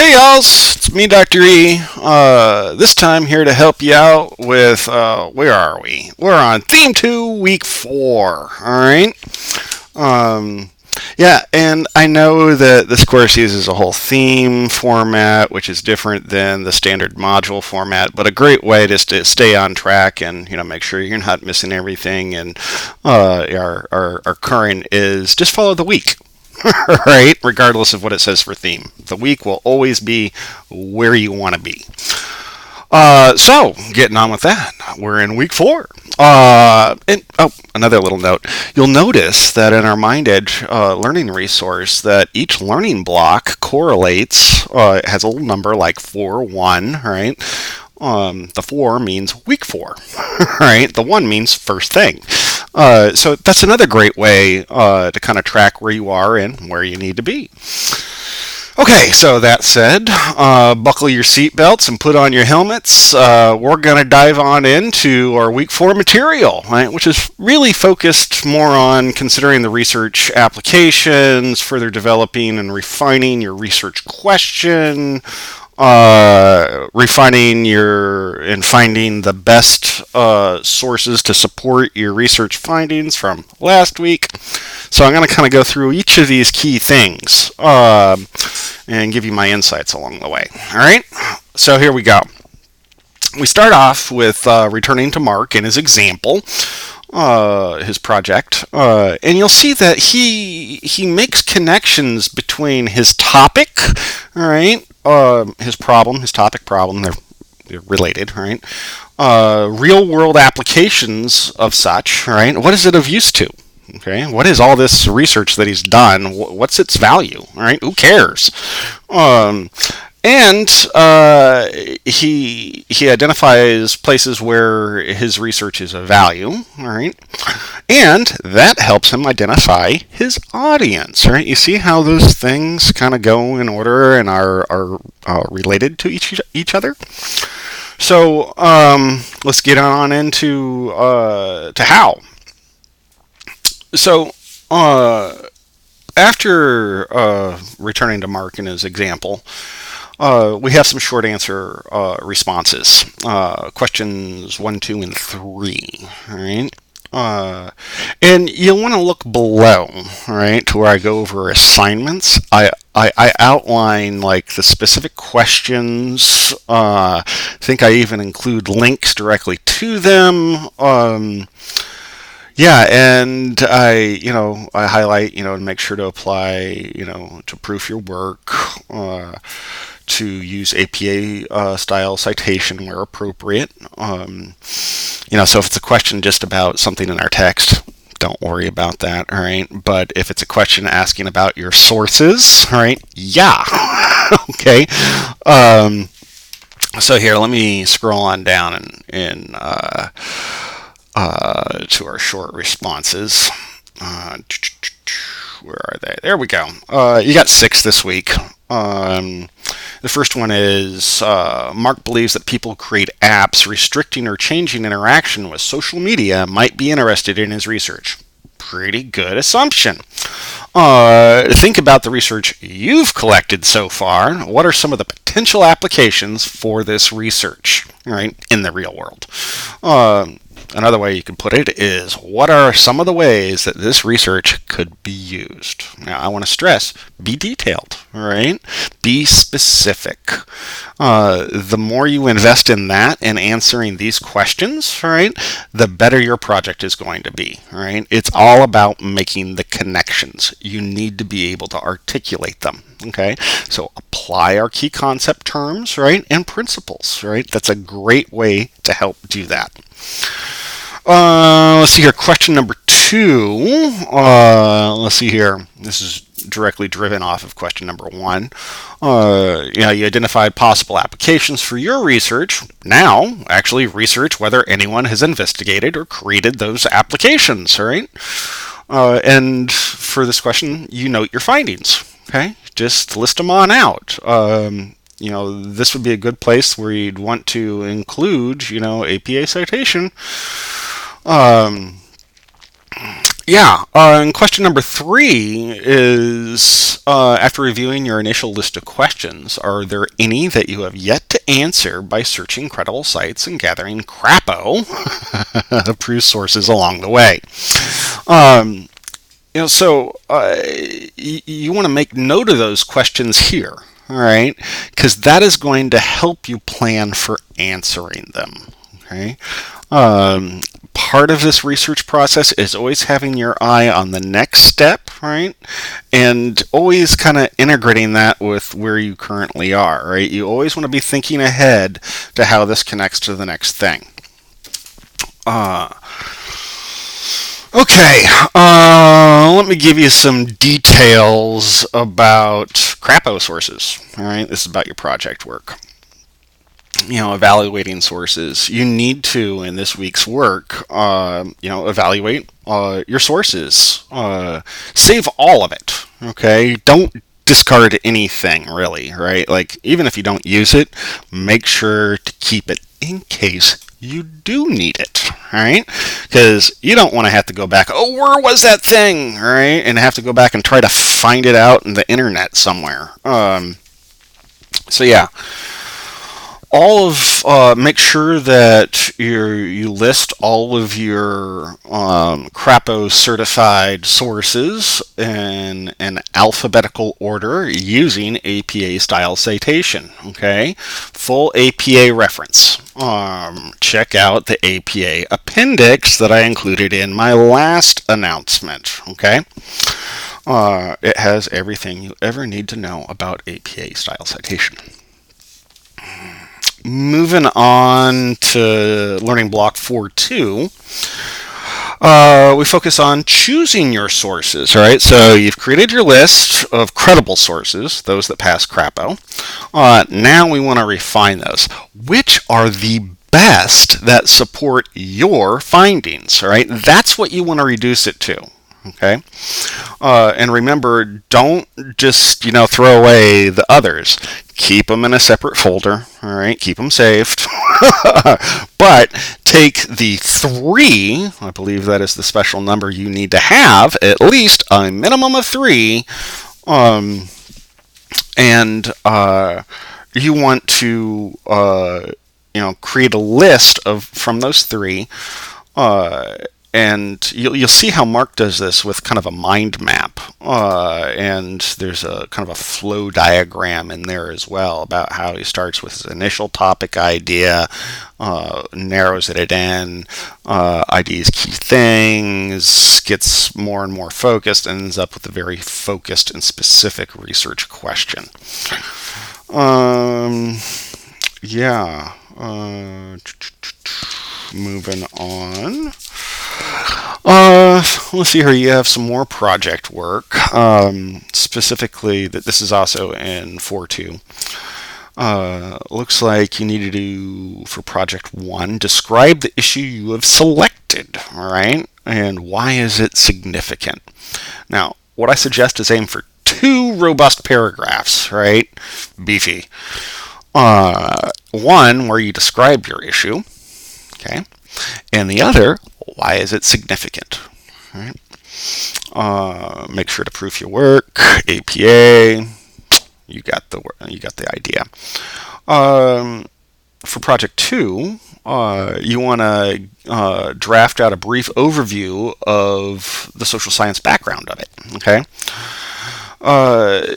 Hey y'all, it's me, Dr. E. This time here to help you out with, where are we? We're on Theme 2 Week 4, alright? Yeah, and I know that this course uses a whole theme format, which is different than the standard module format, but a great way just to stay on track and, make sure you're not missing everything. And our current is just follow the week. Right? Regardless of what it says for theme. The week will always be where you want to be. So, getting on with that, we're in week 4. Another little note. You'll notice that in our MindEdge learning resource that each learning block correlates, has a little number like 4, 1, right? The 4 means week 4, right? The 1 means first thing. So that's another great way to kind of track where you are and where you need to be. Okay, so that said, buckle your seatbelts and put on your helmets. We're going to dive on into our week 4 material, right, which is really focused more on considering the research applications, further developing and refining your research question, refining and finding the best sources to support your research findings from last week. So I'm going to kind of go through each of these key things and give you my insights along the way. All right, so here we go. We start off with returning to Mark and his example, his project, and you'll see that he makes connections between his topic, all right, his topic problem, they're related, right? Real world applications of such, right? What is it of use to? Okay, what is all this research that he's done? What's its value? All right, who cares? And he identifies places where his research is of value, all right, and that helps him identify his audience, right? You see how those things kind of go in order and are related to each other. So let's get on into to how. So after returning to Mark and his example, we have some short answer responses. Questions 1, 2, and 3. All right. And you'll want to look below, all right, to where I go over assignments. I outline like the specific questions. I think I even include links directly to them. Yeah, and I highlight, to make sure to apply, to proof your work, to use APA style citation where appropriate. So if it's a question just about something in our text, don't worry about that, all right? But if it's a question asking about your sources, all right, yeah, okay. So here, let me scroll on down and to our short responses. Where are they? There we go. You got 6 this week. The first one is Mark believes that people who create apps restricting or changing interaction with social media might be interested in his research. Pretty good assumption. Think about the research you've collected so far. What are some of the potential applications for this research, right, in the real world? Another way you can put it is, what are some of the ways that this research could be used? Now, I want to stress, be detailed, all right? Be specific. The more you invest in that and answering these questions, all right, the better your project is going to be, all right? It's all about making the connections. You need to be able to articulate them, okay? So apply our key concept terms, right, and principles, right? That's a great way to help do that. Let's see here. Question number 2. Let's see here. This is directly driven off of question number 1. You identified possible applications for your research. Now, actually research whether anyone has investigated or created those applications, all right? And for this question, you note your findings, okay? Just list them on out. This would be a good place where you'd want to include, APA citation. Yeah, and question number 3 is, after reviewing your initial list of questions, are there any that you have yet to answer by searching credible sites and gathering crapo approved sources along the way? Um, you want to make note of those questions here, all right? Because that is going to help you plan for answering them, okay? Part of this research process is always having your eye on the next step, right? And always kind of integrating that with where you currently are, right? You always want to be thinking ahead to how this connects to the next thing. Okay, let me give you some details about crapo sources. All right, this is about your project work. Evaluating sources. You need to, in this week's work, evaluate your sources. Save all of it. Okay, don't discard anything really. Right, like even if you don't use it, make sure to keep it in case you do need it. All right, because you don't want to have to go back. Oh, where was that thing? All right, and have to go back and try to find it out in the internet somewhere. So yeah. Make sure that you list all of your crapo certified sources in an alphabetical order using APA style citation. Okay, full APA reference. Check out the APA appendix that I included in my last announcement. Okay, it has everything you ever need to know about APA style citation. Moving on to learning block 4.2, we focus on choosing your sources. All right, so you've created your list of credible sources, those that pass crapo. Now we want to refine those. Which are the best that support your findings? All right, that's what you want to reduce it to. Okay, and remember, don't just throw away the others. Keep them in a separate folder. All right, keep them saved. But take the 3. I believe that is the special number you need to have, at least a minimum of 3. And you want to create a list from those 3. And you'll see how Mark does this with kind of a mind map. And there's a kind of a flow diagram in there as well about how he starts with his initial topic idea, narrows it in, IDs key things, gets more and more focused, and ends up with a very focused and specific research question. Yeah. Moving on. Let's see here. You have some more project work. Specifically, that this is also in 4.2. Looks like you need to do, for project 1, describe the issue you have selected. All right, and why is it significant? Now, what I suggest is aim for 2 robust paragraphs. Right, beefy. One where you describe your issue. Okay, and the other, why is it significant? All right. Make sure to proof your work. APA. You got the idea. For project 2, you want to draft out a brief overview of the social science background of it. Okay.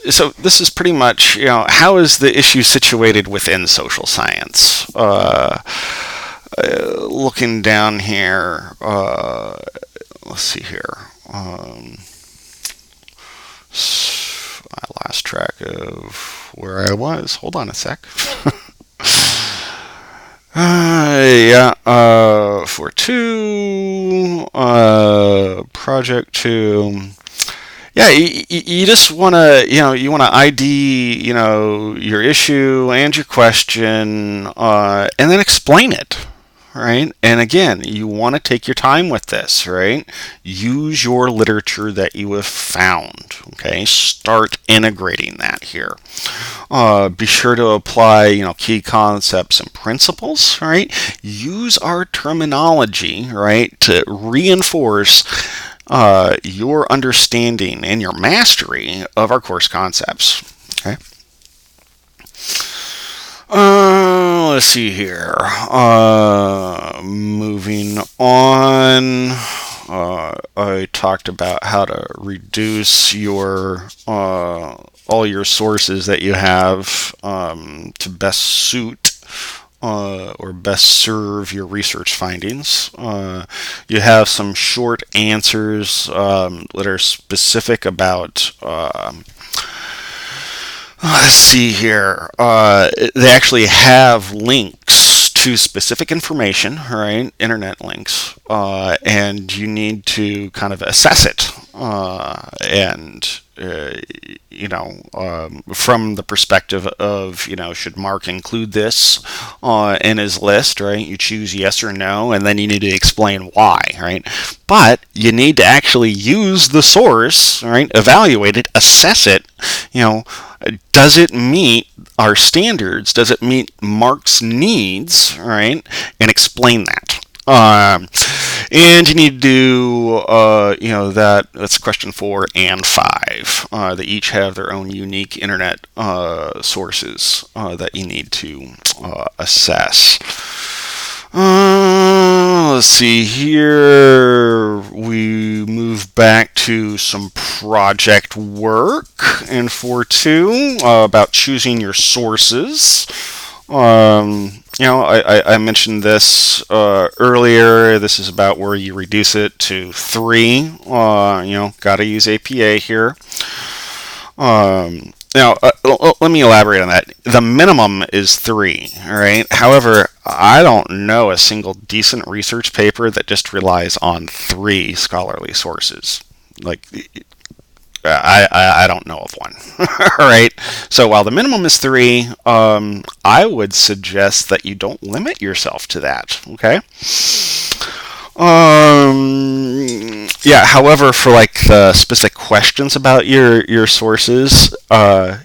So this is pretty much, how is the issue situated within social science? Looking down here, let's see here. I lost track of where I was. Hold on a sec. Yeah, for 2, project 2. Yeah, you just want to, you want to ID, your issue and your question, and then explain it. Right? And again, you want to take your time with this, right? Use your literature that you have found, okay? Start integrating that here. Be sure to apply, key concepts and principles, right? Use our terminology, right, to reinforce your understanding and your mastery of our course concepts. Okay. Let's see here. Moving on. I talked about how to reduce your all your sources that you have to best suit or best serve your research findings. You have some short answers that are specific about. Let's see here. They actually have links to specific information, right? Internet links, and you need to kind of assess it, and from the perspective of, should Mark include this in his list, right? You choose yes or no, and then you need to explain why, right? But you need to actually use the source, right? Evaluate it, assess it, does it meet our standards? Does it meet Mark's needs, right? And explain that. And you need to do, that's question 4 and 5. They each have their own unique internet sources that you need to assess. Let's see here. We move back to some project work in 4.2 about choosing your sources. I mentioned this earlier. This is about where you reduce it to 3. Got to use APA here. Now, let me elaborate on that. The minimum is 3, all right? However, I don't know a single decent research paper that just relies on 3 scholarly sources. Like, I don't know of one. All right? So while the minimum is 3, I would suggest that you don't limit yourself to that, okay? However, for like the specific questions about your sources, all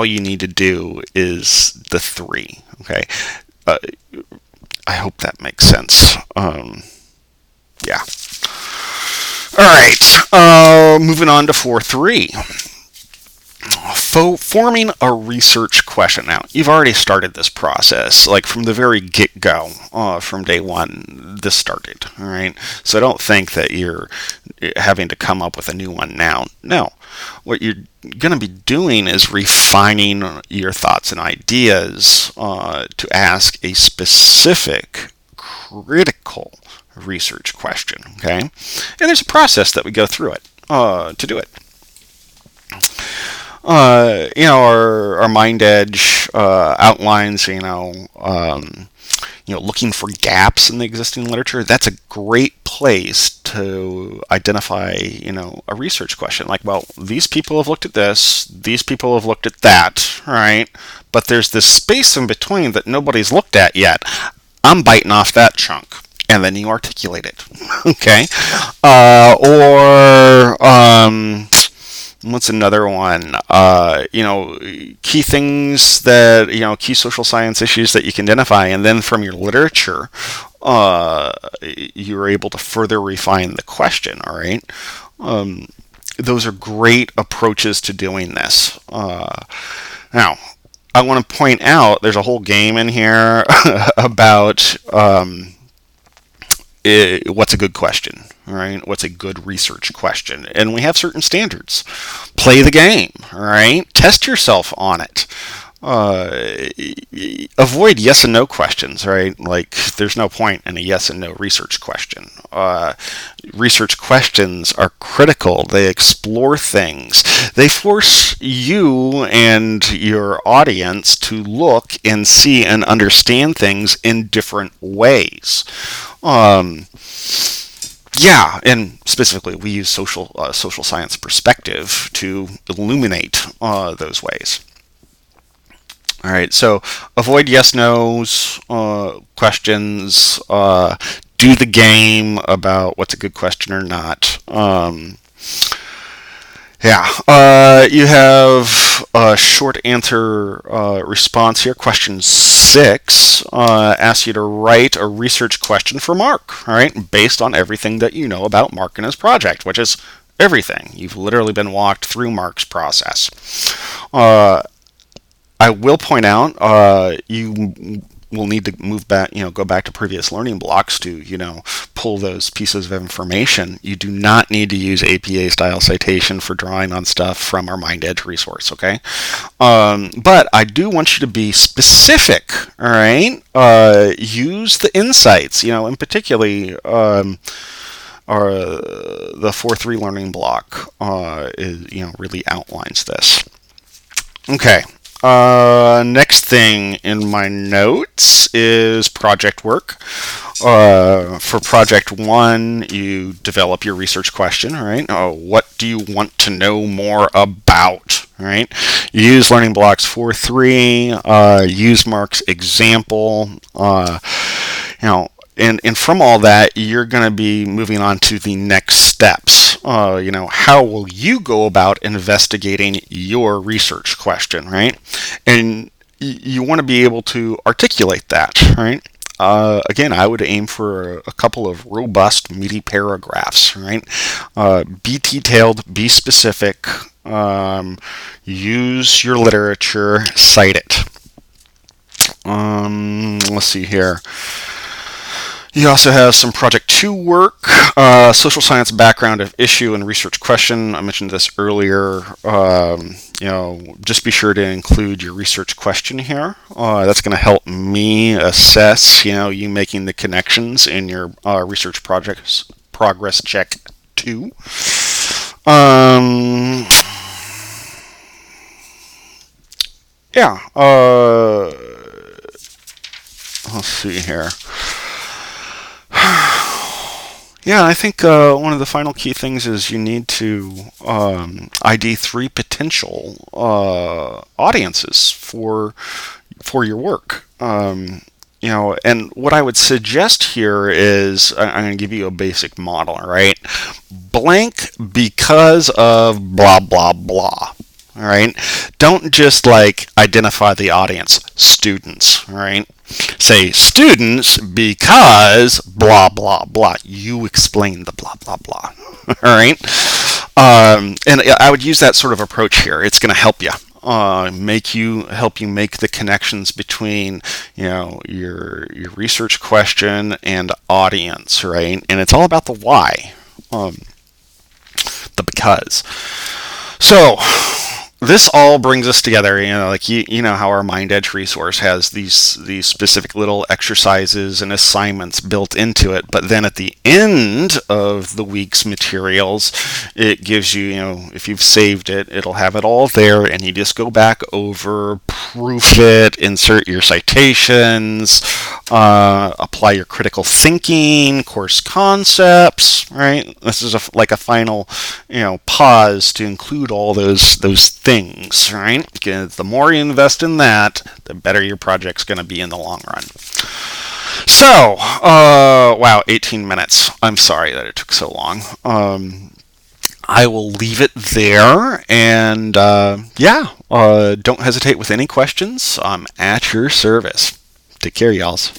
you need to do is the 3. Okay, I hope that makes sense. Yeah. All right. Moving on to 4.3. Forming a research question. Now, you've already started this process, like from the very get-go, from day 1, this started, all right? So don't think that you're having to come up with a new one now. No. What you're going to be doing is refining your thoughts and ideas to ask a specific, critical research question, okay? And there's a process that we go through it to do it. Our Mind Edge outlines, looking for gaps in the existing literature. That's a great place to identify, a research question. Like, well, these people have looked at this, these people have looked at that, right? But there's this space in between that nobody's looked at yet. I'm biting off that chunk. And then you articulate it, okay? What's another one? Key things that, key social science issues that you can identify, and then from your literature, you're able to further refine the question, all right? Those are great approaches to doing this. Now, I want to point out there's a whole game in here about what's a good question, right? What's a good research question? And we have certain standards. Play the game, right? Test yourself on it. Avoid yes and no questions, right? Like, there's no point in a yes and no research question. Research questions are critical. They explore things. They force you and your audience to look and see and understand things in different ways. And specifically, we use social science perspective to illuminate those ways. All right, so avoid yes/no's questions. Do the game about what's a good question or not. You have a short answer response here. Question C 6 asks you to write a research question for Mark, all right, based on everything that you know about Mark and his project, which is everything. You've literally been walked through Mark's process. I will point out you will need to move back, go back to previous learning blocks to, pull those pieces of information. You do not need to use APA style citation for drawing on stuff from our MindEdge resource, okay? But I do want you to be specific, all right? Use the insights, and particularly the 4.3 learning block really outlines this. Okay. Next thing in my notes is project work. For project 1, you develop your research question, right? What do you want to know more about, right? You use learning blocks 4.3, use Mark's example, and from all that, you're going to be moving on to the next steps. How will you go about investigating your research question, right? And you want to be able to articulate that, right? Again, I would aim for a couple of robust, meaty paragraphs, right? Be detailed, be specific, use your literature, cite it. Let's see here. You also have some Project 2 work, social science background of issue and research question. I mentioned this earlier. Just be sure to include your research question here. That's going to help me assess, you making the connections in your research projects progress check 2. Let's see here. Yeah, I think one of the final key things is you need to ID 3 potential audiences for your work. And what I would suggest here is I'm going to give you a basic model, all right? Blank because of blah, blah, blah. All right. Don't just identify the audience, students. All right. Say students because blah blah blah. You explain the blah blah blah. All right. And I would use that sort of approach here. It's going to help you. Help you make the connections between your research question and audience, right? And it's all about the why, the because. So this all brings us together, you know how our MindEdge resource has these specific little exercises and assignments built into it, but then at the end of the week's materials, it gives you, if you've saved it, it'll have it all there, and you just go back over, proof it, insert your citations, apply your critical thinking, course concepts, right? This is a final, pause to include all those things, right? Because the more you invest in that, the better your project's going to be in the long run. So, wow, 18 minutes. I'm sorry that it took so long. I will leave it there, and don't hesitate with any questions. I'm at your service. Take care, y'alls.